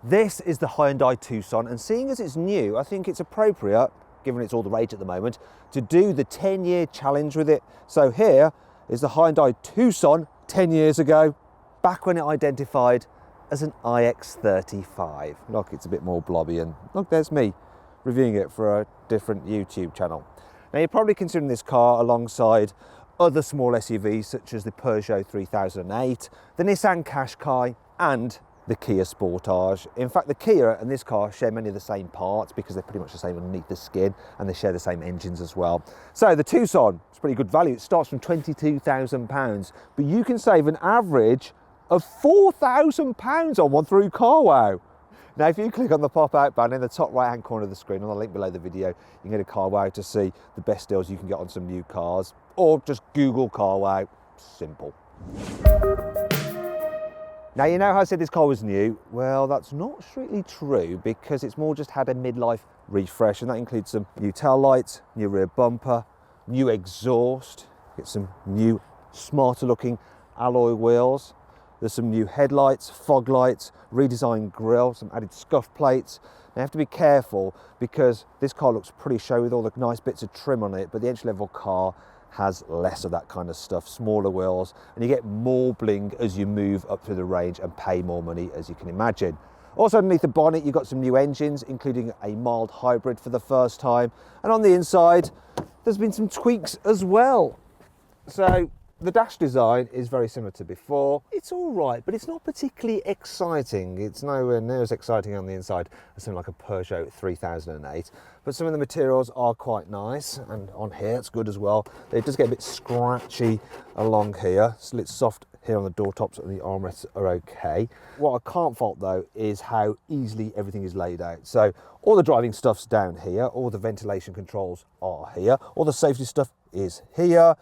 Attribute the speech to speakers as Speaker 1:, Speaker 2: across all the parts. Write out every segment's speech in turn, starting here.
Speaker 1: This is the Hyundai Tucson, and seeing as it's new, I think it's appropriate, given it's all the rage at the moment, to do the 10-year challenge with it. So here is the Hyundai Tucson 10 years ago, back when it identified as an iX35. Look, it's a bit more blobby, and look, there's me reviewing it for a different YouTube channel. Now, you're probably considering this car alongside other small SUVs such as the Peugeot 3008, the Nissan Qashqai, and the Kia Sportage. In fact, the Kia and this car share many of the same parts because they're pretty much the same underneath the skin, and they share the same engines as well. So the Tucson is pretty good value. It starts from £22,000, but you can save an average of £4,000 on one through carwow. Now, if you click on the pop-out button in the top right-hand corner of the screen, on the link below the video, you can get a carwow to see the best deals you can get on some new cars, or just Google carwow. Simple. Now, you know how I said this car was new? Well, that's not strictly true, because it's more just had a midlife refresh, and that includes some new tail lights, new rear bumper, new exhaust, get some new smarter looking alloy wheels. There's some new headlights, fog lights, redesigned grille, some added scuff plates. Now, you have to be careful because this car looks pretty showy with all the nice bits of trim on it, but the entry-level car has less of that kind of stuff, smaller wheels, and you get more bling as you move up through the range and pay more money, as you can imagine. Also, underneath the bonnet, you've got some new engines, including a mild hybrid for the first time. And on the inside, there's been some tweaks as well. So the dash design is very similar to before. It's all right, but it's not particularly exciting. It's nowhere near as exciting on the inside as something like a Peugeot 3008. But some of the materials are quite nice, and on here it's good as well. It does get a bit scratchy along here. So it's soft here on the door tops, and the armrests are okay. What I can't fault though is how easily everything is laid out. So all the driving stuff's down here, all the ventilation controls are here, all the safety stuff is here.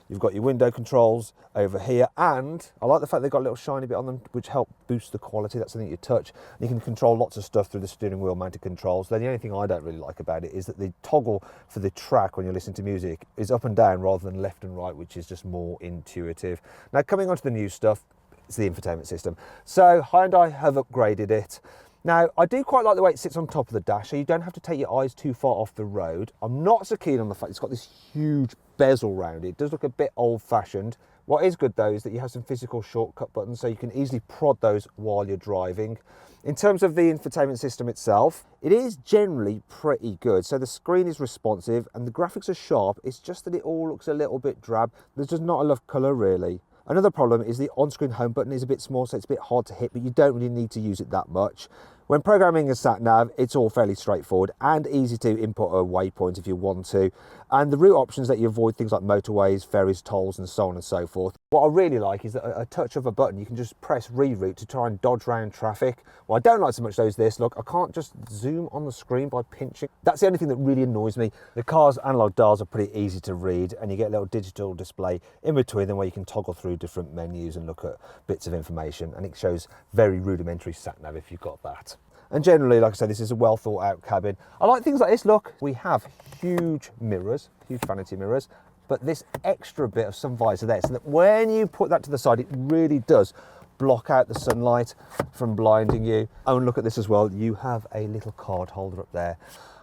Speaker 1: You've got your window controls over here, and I like the fact they've got a little shiny bit on them which help boost the quality. That's something you touch. You can control lots of stuff through the steering wheel mounted controls. Then the only thing I don't really like about it is that the toggle for the track when you're listening to music is up and down rather than left and right, which is just more intuitive. Now, coming on to the new stuff, it's the infotainment system. So Hyundai have upgraded it. Now, I do quite like the way it sits on top of the dash, so you don't have to take your eyes too far off the road. I'm not so keen on the fact it's got this huge bezel round it. It does look a bit old-fashioned. What is good, though, is that you have some physical shortcut buttons, so you can easily prod those while you're driving. In terms of the infotainment system itself, it is generally pretty good. So the screen is responsive and the graphics are sharp. It's just that it all looks a little bit drab. There's just not enough colour, really. Another problem is the on-screen home button is a bit small, so it's a bit hard to hit, but you don't really need to use it that much. When programming a sat-nav, it's all fairly straightforward and easy to input a waypoint if you want to. And the route options let you avoid things like motorways, ferries, tolls, and so on and so forth. What I really like is that a touch of a button, you can just press reroute to try and dodge around traffic. What I don't like so much though is this. Look, I can't just zoom on the screen by pinching. That's the only thing that really annoys me. The car's analog dials are pretty easy to read, and you get a little digital display in between them where you can toggle through different menus and look at bits of information, and it shows very rudimentary sat-nav if you've got that. And generally, like I said, this is a well thought out cabin. I like things like this. Look, we have huge mirrors, huge vanity mirrors, but this extra bit of sun visor there, so that when you put that to the side, it really does block out the sunlight from blinding you. Oh, and look at this as well. You have a little card holder up there.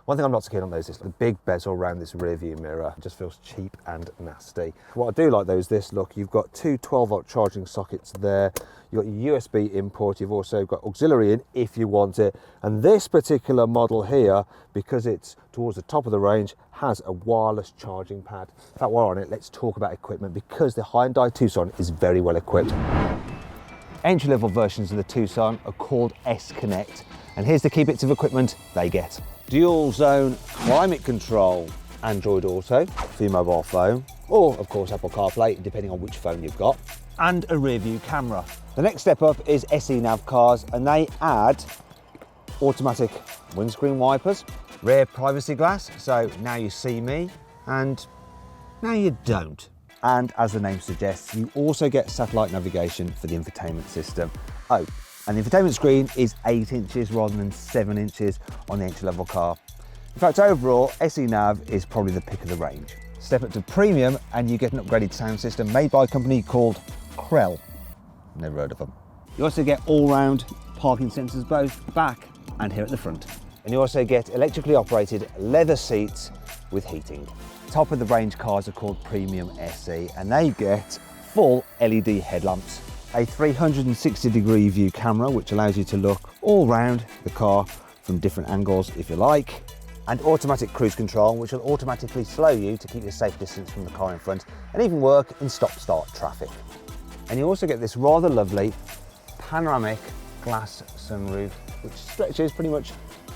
Speaker 1: One thing I'm not so keen on though is the big bezel around this rear view mirror. It just feels cheap and nasty. What I do like though is this. Look, you've got two 12-volt charging sockets there. You've got your USB input. You've also got auxiliary in if you want it. And this particular model here, because it's towards the top of the range, has a wireless charging pad. In fact, while we're on it, let's talk about equipment, because the Hyundai Tucson is very well equipped. Entry-level versions of the Tucson are called S-Connect, and here's the key bits of equipment they get. Dual zone climate control, Android Auto for your mobile phone, or of course Apple CarPlay, depending on which phone you've got, and a rear view camera. The next step up is SE Nav cars, and they add automatic windscreen wipers, rear privacy glass, so now you see me and now you don't. And as the name suggests, you also get satellite navigation for the infotainment system. Oh, and the infotainment screen is 8 inches rather than 7 inches on the entry-level car. In fact, overall, SE Nav is probably the pick of the range. Step up to premium and you get an upgraded sound system made by a company called Krell. Never heard of them. You also get all-round
Speaker 2: parking sensors both back and here at the front.
Speaker 1: And you also get electrically operated leather seats with heating. Top of the range cars are called Premium SE, and they get full LED headlamps, a 360-degree view camera which allows you to look all round the car from different angles if you like, and automatic cruise control which will automatically slow you to keep you a safe distance from the car in front, and even work in stop-start traffic. And you also get this rather lovely panoramic glass sunroof which stretches pretty much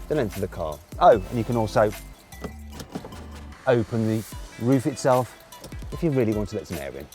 Speaker 1: the length of the car. Oh, and you can also open the roof itself if you really want to let some air in.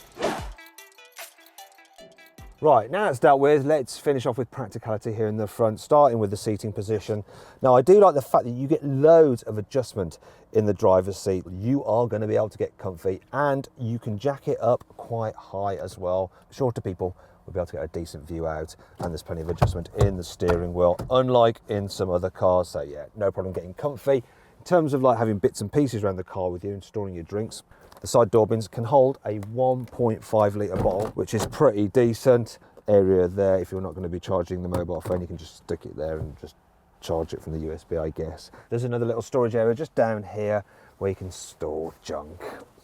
Speaker 1: Right, now it's dealt with, let's finish off with practicality here in the front, starting with the seating position. Now, I do like the fact that you get loads of adjustment in the driver's seat. You are going to be able to get comfy, and you can jack it up quite high as well. Shorter people will be able to get a decent view out, and there's plenty of adjustment in the steering wheel, unlike in some other cars. So yeah, no problem getting comfy. In terms of like having bits and pieces around the car with you and storing your drinks, the side door bins can hold a 1.5 litre bottle, which is pretty decent. Area there, if you're not going to be charging the mobile phone, you can just stick it there and just charge it from the USB, I guess. There's another little storage area just down here where you can store junk.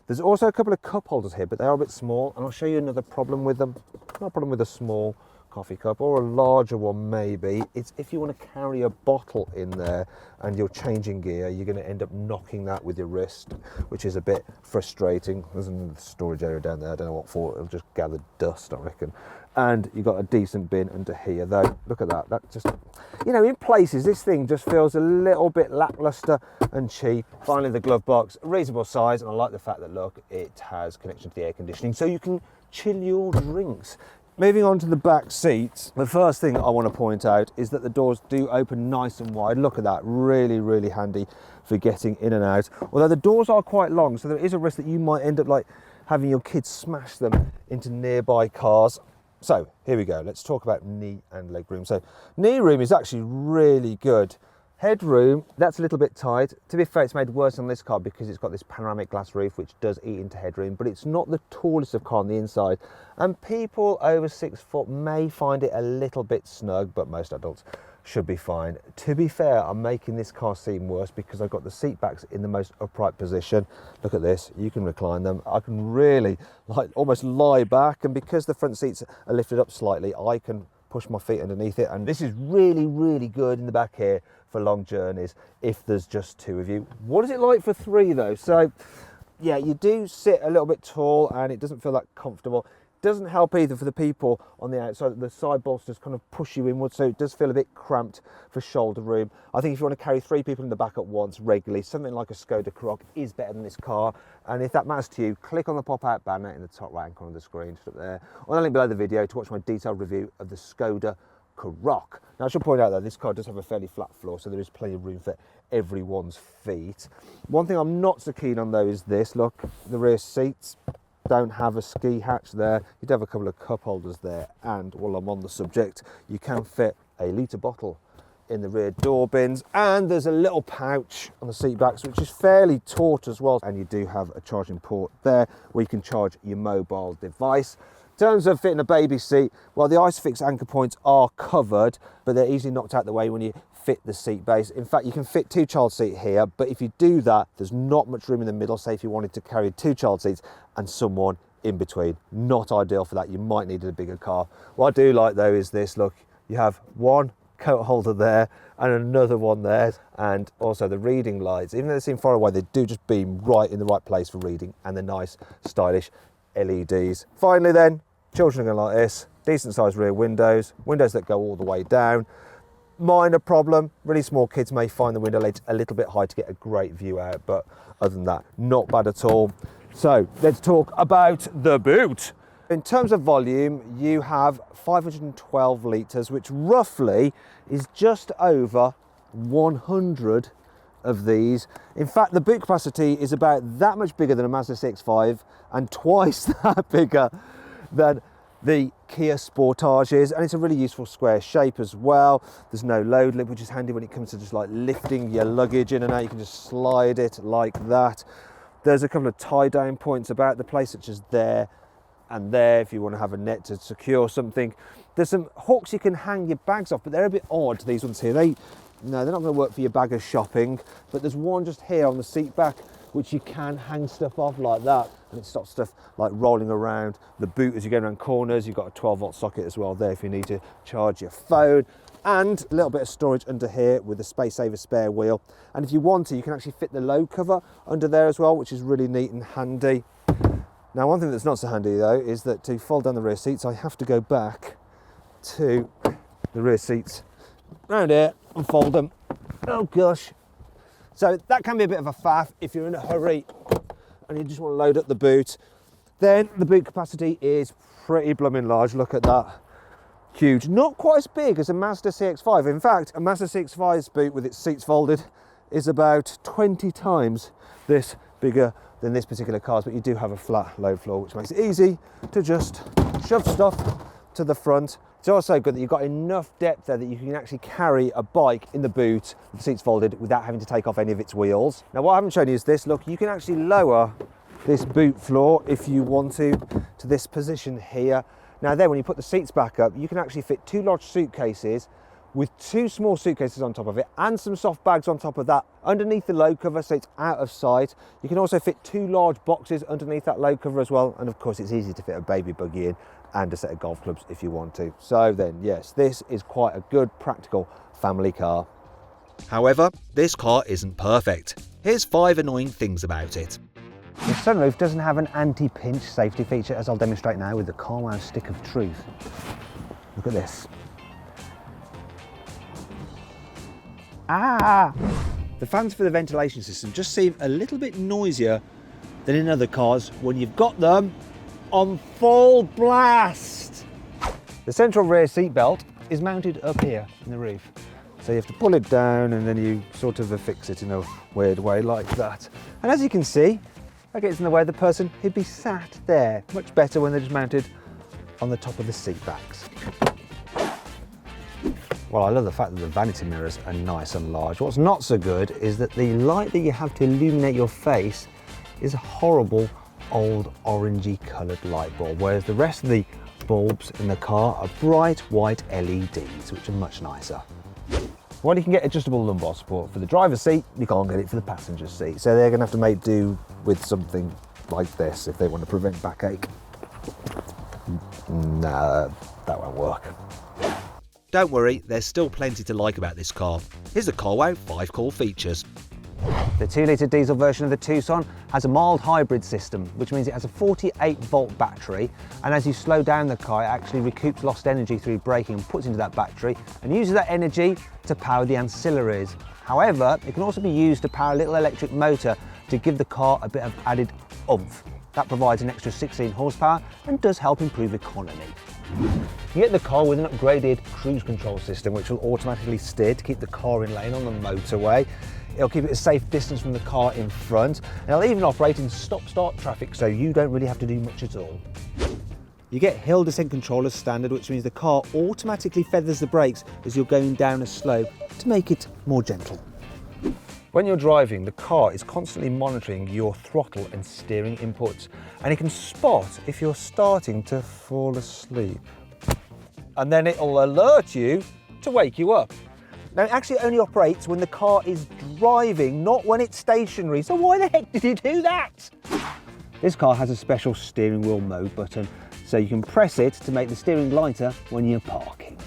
Speaker 1: There's also a couple of cup holders here, but they are a bit small, and I'll show you another problem with them. Not a problem with a small coffee cup, or a larger one maybe. It's if you want to carry a bottle in there and you're changing gear, you're going to end up knocking that with your wrist, which is a bit frustrating. There's another storage area down there, I don't know what for, it'll just gather dust, I reckon. And you've got a decent bin under here though. Look at that, that just, you know, in places this thing just feels a little bit lackluster and cheap. Finally, the glove box, a reasonable size, and I like the fact that, look, it has connection to the air conditioning, so you can chill your drinks. Moving on to the back seats, the first thing I want to point out is that the doors do open nice and wide. Look at that, really, really handy for getting in and out. Although the doors are quite long, so there is a risk that you might end up like having your kids smash them into nearby cars. So here we go, let's talk about knee and leg room. So knee room is actually really good. Headroom, that's a little bit tight. To be fair, it's made worse on this car because it's got this panoramic glass roof which does eat into headroom, but it's not the tallest of car on the inside. And people over 6 foot may find it a little bit snug, but most adults should be fine. To be fair, I'm making this car seem worse because I've got the seat backs in the most upright position. Look at this, you can recline them. I can really like almost lie back, and because the front seats are lifted up slightly, I can push my feet underneath it, and this is really, really good in the back here for long journeys if there's just 2 of you. What is it like for 3 though? So yeah, you do sit a little bit tall and it doesn't feel that comfortable. Doesn't help either for the people on the outside. The side bolsters kind of push you inward, so it does feel a bit cramped for shoulder room. I think if you want to carry 3 people in the back at once regularly, something like a Skoda Karoq is better than this car. And if that matters to you, click on the pop-out banner in the top right hand corner of the screen, just up there, or the link below the video to watch my detailed review of the Skoda Karoq. Now I should point out that this car does have a fairly flat floor, so there is plenty of room for everyone's feet. One thing I'm not so keen on though is this. Look, the rear seats don't have a ski hatch there. You'd have a couple of cup holders there, and while I'm on the subject, you can fit a litre bottle in the rear door bins, and there's a little pouch on the seat backs which is fairly taut as well, and you do have a charging port there where you can charge your mobile device. In terms of fitting a baby seat, well, the ISOFIX anchor points are covered, but they're easily knocked out the way when you fit the seat base. In fact, you can fit 2 child seats here, but if you do that, there's not much room in the middle. Say if you wanted to carry 2 child seats and someone in between, not ideal for that. You might need a bigger car. What I do like though is this, look, you have one coat holder there and another one there, and also the reading lights, even though they seem far away, they do just beam right in the right place for reading, and the nice stylish LEDs. Finally then, children are going to like this. Decent sized rear windows, windows that go all the way down. Minor problem, really small kids may find the window ledge a little bit high to get a great view out, but other than that, not bad at all. So let's talk about the boot. In terms of volume, you have 512 litres, which roughly is just over 100 of these. In fact, the boot capacity is about that much bigger than a Mazda CX-5 and twice that bigger than the Kia Sportages, and it's a really useful square shape as well. There's no load lip, which is handy when it comes to just like lifting your luggage in and out. You can just slide it like that. There's a couple of tie down points about the place, such as there and there, if you want to have a net to secure something. There's some hooks you can hang your bags off, but they're a bit odd, these ones here. No, they're not going to work for your bag of shopping, but there's one just here on the seat back which you can hang stuff off like that, and it stops stuff like rolling around the boot as you go around corners. You've got a 12-volt socket as well there if you need to charge your phone, and a little bit of storage under here with a space saver spare wheel. And if you want to, you can actually fit the load cover under there as well, which is really neat and handy. Now, one thing that's not so handy though is that to fold down the rear seats, I have to go back to the rear seats round here and fold them. Oh gosh. So that can be a bit of a faff if you're in a hurry and you just want to load up the boot. Then the boot capacity is pretty blooming large. Look at that. Huge. Not quite as big as a Mazda CX-5. In fact, a Mazda CX-5's boot with its seats folded is about 20 times this bigger than this particular car's, but you do have a flat load floor, which makes it easy to just shove stuff to the front. It's also good that you've got enough depth there that you can actually carry a bike in the boot with the seats folded without having to take off any of its wheels. Now, what I haven't shown you is this. Look, you can actually lower this boot floor if you want to this position here. Now then, when you put the seats back up, you can actually fit 2 large suitcases with 2 small suitcases on top of it and some soft bags on top of that underneath the load cover, so it's out of sight. You can also fit 2 large boxes underneath that load cover as well, and of course it's easy to fit a baby buggy in and a set of golf clubs if you want to. So then, yes, this is quite a good practical family car.
Speaker 3: However, this car isn't perfect. Here's 5 annoying things about it.
Speaker 2: The sunroof doesn't have an anti-pinch safety feature, as I'll demonstrate now with the carwow stick of truth. Look at this. Ah!
Speaker 1: The fans for the ventilation system just seem a little bit noisier than in other cars when you've got them on full blast. The central rear seat belt is mounted up here in the roof. So you have to pull it down and then you sort of affix it in a weird way like that. And as you can see, that gets in the way of the person who'd be sat there. Much better when they're just mounted on the top of the seat backs. Well, I love the fact that the vanity mirrors are nice and large. What's not so good is that the light that you have to illuminate your face is a horrible old orangey coloured light bulb, whereas the rest of the bulbs in the car are bright white LEDs, which are much nicer. Well, you can get adjustable lumbar support for the driver's seat, you can't get it for the passenger seat, so they're going to have to make do with something like this if they want to prevent backache. Nah, that won't work.
Speaker 3: Don't worry, there's still plenty to like about this car. Here's the carwow 5 core features.
Speaker 2: The 2-litre diesel version of the Tucson has a mild hybrid system, which means it has a 48-volt battery, and as you slow down the car, it actually recoups lost energy through braking and puts into that battery and uses that energy to power the ancillaries. However, it can also be used to power a little electric motor to give the car a bit of added oomph. That provides an extra 16 horsepower and does help improve economy. You get the car with an upgraded cruise control system, which will automatically steer to keep the car in lane on the motorway. It'll keep it a safe distance from the car in front, and it'll even operate in stop-start traffic, so you don't really have to do much at all. You get hill descent control as standard, which means the car automatically feathers the brakes as you're going down a slope to make it more gentle. When you're driving, the car is constantly monitoring your throttle and steering inputs, and it can spot if you're starting to fall asleep. And then it'll alert you to wake you up. Now, it actually only operates when the car is driving, not when it's stationary. So why the heck did you do that? This car has a special steering wheel mode button, so you can press it to make the steering lighter when you're parking.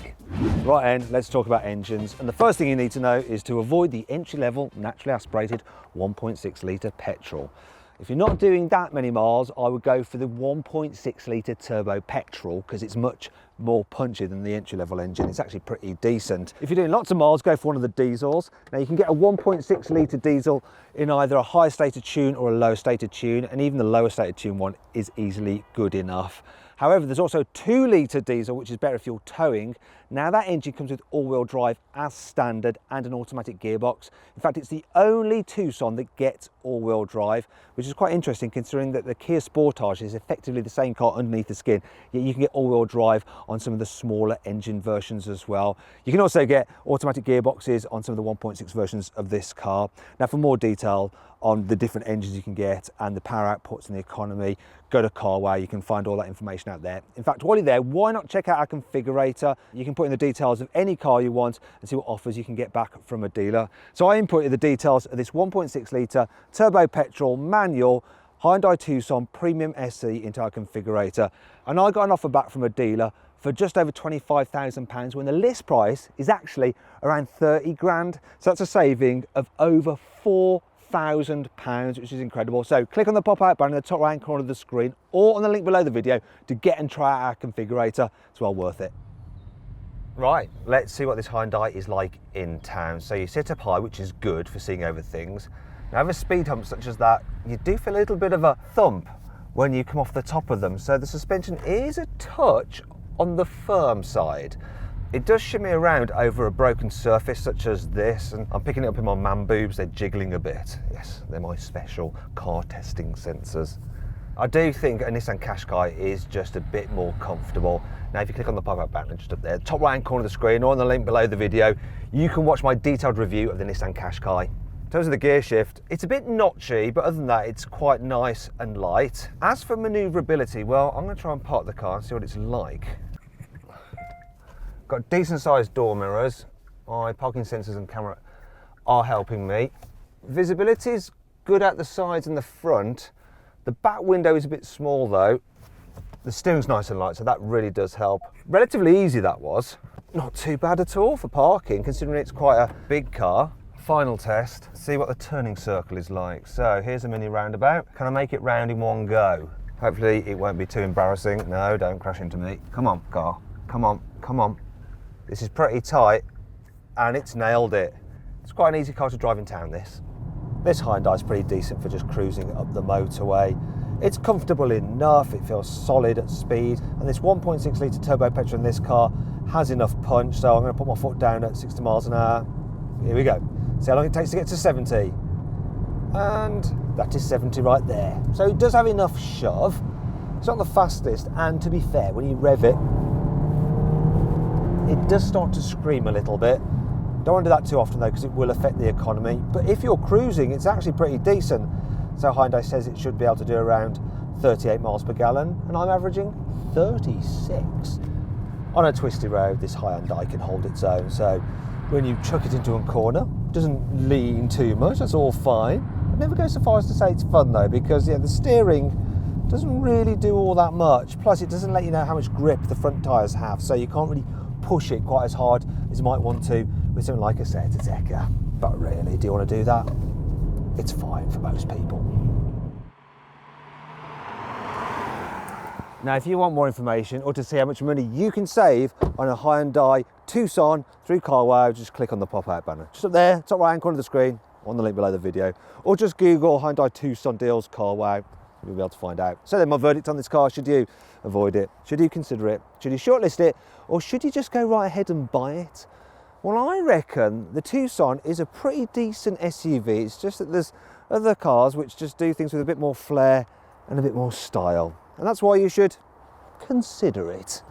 Speaker 2: Right then, let's talk about engines. And the first thing you need to know is to avoid the entry-level, naturally aspirated 1.6 litre petrol. If you're not doing that many miles, I would go for the 1.6 litre turbo petrol because it's much more punchy than the entry-level engine. It's actually pretty decent. If you're doing lots of miles, go for one of the diesels. Now, you can get a 1.6 litre diesel in either a high stated tune or a low stated tune, and even the lower stated tune one is easily good enough. However, there's also a 2 litre diesel, which is better if you're towing.
Speaker 1: Now that engine comes with all-wheel drive as standard and an automatic gearbox. In fact, it's the only Tucson that gets all-wheel drive, which is quite interesting considering that the Kia Sportage is effectively the same car underneath the skin, yet you can get all-wheel drive on some of the smaller engine versions as well. You can also get automatic gearboxes on some of the 1.6 versions of this car. Now, for more detail on the different engines you can get and the power outputs and the economy, go to CarWow. You can find all that information out there. In fact, while you're there, why not check out our configurator? You can put in the details of any car you want and see what offers you can get back from a dealer. So I inputted the details of this 1.6 litre turbo petrol manual Hyundai Tucson Premium SE into our configurator, and I got an offer back from a dealer for just over £25,000 when the list price is actually around 30 grand. So that's a saving of over £4,000, which is incredible. So click on the pop-out button in the top right hand corner of the screen or on the link below the video to get and try out our configurator. It's well worth it. Right, let's see what this Hyundai is like in town. So you sit up high, which is good for seeing over things. Now, over speed humps such as that, you do feel a little bit of a thump when you come off the top of them. So the suspension is a touch on the firm side. It does shimmy around over a broken surface such as this, and I'm picking it up in my man boobs. They're jiggling a bit. Yes, they're my special car testing sensors. I do think a Nissan Qashqai is just a bit more comfortable. Now, if you click on the pop-up button just up there, top right hand corner of the screen or on the link below the video, you can watch my detailed review of the Nissan Qashqai. In terms of the gear shift, it's a bit notchy, but other than that, it's quite nice and light. As for manoeuvrability, well, I'm going to try and park the car and see what it's like. Got decent sized door mirrors. My parking sensors and camera are helping me. Visibility is good at the sides and the front. The back window is a bit small though. The steering's nice and light, so that really does help. Relatively easy that was. Not too bad at all for parking, considering it's quite a big car. Final test, see what the turning circle is like. So here's a mini roundabout. Can I make it round in one go? Hopefully it won't be too embarrassing. No, don't crash into me. Come on, car. Come on, come on. This is pretty tight and it's nailed it. It's quite an easy car to drive in town, this. This Hyundai is pretty decent for just cruising up the motorway. It's comfortable enough, it feels solid at speed, and this 1.6 litre turbo petrol in this car has enough punch, so I'm going to put my foot down at 60 miles an hour. Here we go. See how long it takes to get to 70. And that is 70 right there. So it does have enough shove. It's not the fastest, and to be fair, when you rev it, it does start to scream a little bit. Don't want to do that too often though, because it will affect the economy. But if you're cruising, it's actually pretty decent. So Hyundai says it should be able to do around 38 miles per gallon, and I'm averaging 36. On a twisty road, this Hyundai can hold its own. So when you chuck it into a corner, it doesn't lean too much, that's all fine. I'd never go so far as to say it's fun though, because the steering doesn't really do all that much. Plus it doesn't let you know how much grip the front tyres have, so you can't really push it quite as hard as you might want to with something like a Certiteca. But really, do you want to do that? It's fine for most people. Now, if you want more information or to see how much money you can save on a Hyundai Tucson through CarWow, just click on the pop-out banner. Just up there, top right-hand corner of the screen, on the link below the video. Or just Google Hyundai Tucson deals CarWow. You'll be able to find out. So then, my verdict on this car: should you avoid it? Should you consider it? Should you shortlist it? Or should you just go right ahead and buy it? Well, I reckon the Tucson is a pretty decent SUV. It's just that there's other cars which just do things with a bit more flair and a bit more style. And that's why you should consider it.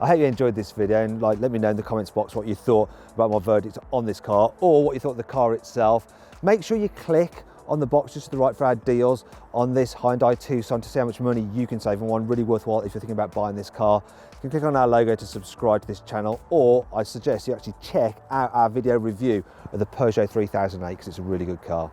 Speaker 1: I hope you enjoyed this video, and let me know in the comments box what you thought about my verdict on this car, or what you thought of the car itself. Make sure you click on the box just to the right for our deals on this Hyundai Tucson to see how much money you can save on one. Really worthwhile if you're thinking about buying this car. You can click on our logo to subscribe to this channel, or I suggest you actually check out our video review of the Peugeot 3008 because it's a really good car.